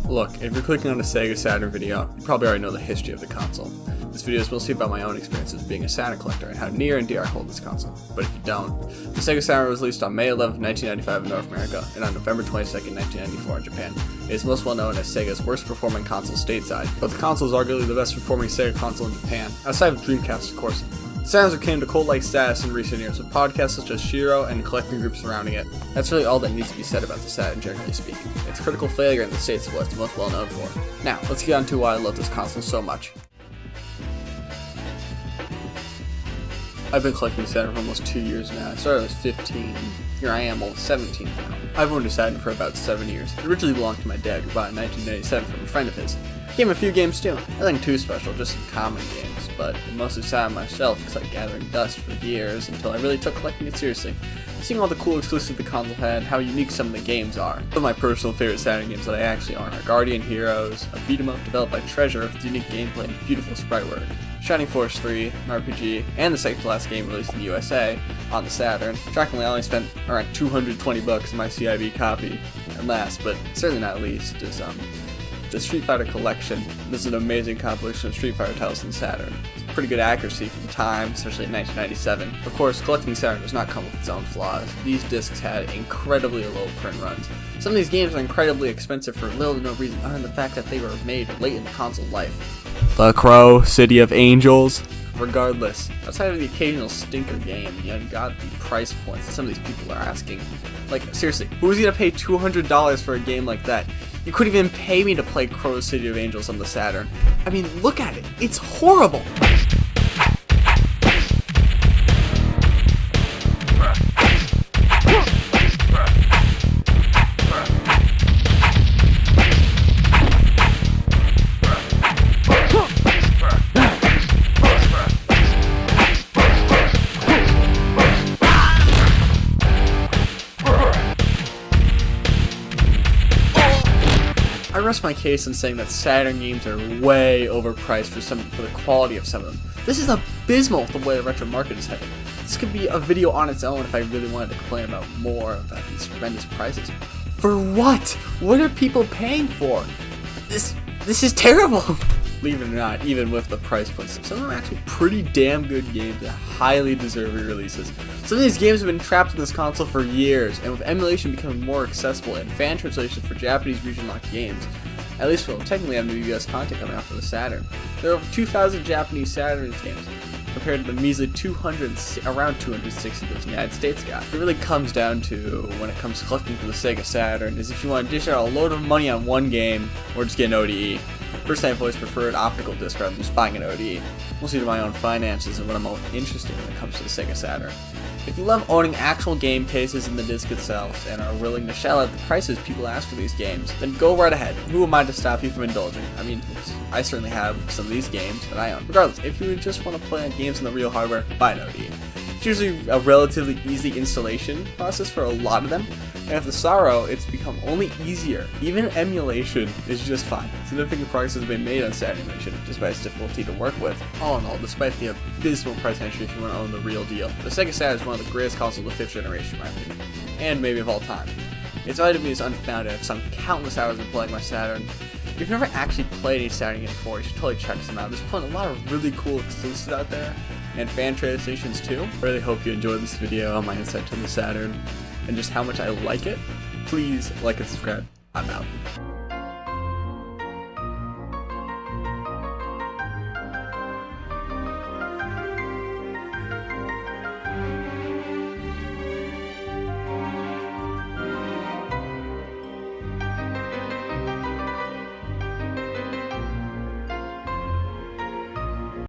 Look, if you're clicking on a Sega Saturn video, you probably already know the history of the console. This video is mostly about my own experiences being a Saturn collector and how near and dear I hold this console. But if you don't, the Sega Saturn was released on May 11, 1995 in North America and on November 22, 1994 in Japan. It is most well known as Sega's worst performing console stateside, but the console is arguably the best performing Sega console in Japan, outside of Dreamcast of course. The Saturn came to cult-like status in recent years with podcasts such as HOORAY and collecting groups surrounding it. That's really all that needs to be said about the Saturn, generally speaking. Its critical failure in the States is what it's most well known for. Now, let's get on to why I love this console so much. I've been collecting Saturn for almost 2 years now. I started when I was 15. Here I am, almost 17 now. I've owned a Saturn for about 7 years. It originally belonged to my dad, who bought it in 1997 from a friend of his. He gave him a few games too. Nothing too special, just some common games, but it mostly sat on my shelf because I was gathering dust for years until I really took collecting it seriously. Seeing all the cool exclusives the console had, how unique some of the games are. Some of my personal favorite Saturn games that I actually own are Guardian Heroes, a beat-em-up developed by Treasure with unique gameplay and beautiful sprite work, Shining Force 3, an RPG, and the second to last game released in the USA on the Saturn. Shockingly, I only spent around $220 in my CIB copy, and last, but certainly not least, is the Street Fighter collection. This is an amazing compilation of Street Fighter titles in Saturn. It's pretty good accuracy for the time, especially in 1997. Of course, collecting Saturn does not come with its own flaws. These discs had incredibly low print runs. Some of these games are incredibly expensive for little to no reason other than the fact that they were made late in the console's life. The Crow, City of Angels. Regardless, outside of the occasional stinker game, you got the price points that some of these people are asking. Like, seriously, who's gonna pay $200 for a game like that? You couldn't even pay me to play Crow City of Angels on the Saturn. I mean, look at it. It's horrible. I rest my case in saying that Saturn games are way overpriced for the quality of some of them. This is abysmal the way the retro market is headed. This could be a video on its own if I really wanted to complain about more about these horrendous prices. For what? What are people paying for? This is terrible! Believe it or not, even with the price points, some of them are actually pretty damn good games that highly deserve re-releases. Some of these games have been trapped in this console for years, and with emulation becoming more accessible and fan translation for Japanese region-locked games, at least we'll technically have new US content coming out for the Saturn. There are over 2,000 Japanese Saturn games, compared to the measly around 260 those the United States got. It really comes down to, when it comes to collecting for the Sega Saturn, is if you want to dish out a load of money on one game, or just get an ODE. Personally, I've always preferred optical disc rather than just buying an ODE, mostly to my own finances and what I'm most interested in when it comes to the Sega Saturn. If you love owning actual game cases in the disc itself and are willing to shell out the prices people ask for these games, then go right ahead. Who am I to stop you from indulging? I mean, I certainly have some of these games that I own. Regardless, if you just want to play games on the real hardware, buy an ODE. It's usually a relatively easy installation process for a lot of them, and with the sorrow, it's become only easier. Even emulation is just fine. Significant progress has been made on Saturn emulation, despite its difficulty to work with. All in all, despite the abysmal price entry if you want to own the real deal, the Sega Saturn is one of the greatest consoles of the 5th generation, in my opinion, and maybe of all time. Its value to me is unfounded. I've sunk countless hours in playing my Saturn. If you've never actually played any Saturn games before, you should totally check some out. There's a lot of really cool exclusives out there, and fan translations too. I really hope you enjoyed this video on my insight to the Saturn, and just how much I like it. Please like and subscribe. I'm out.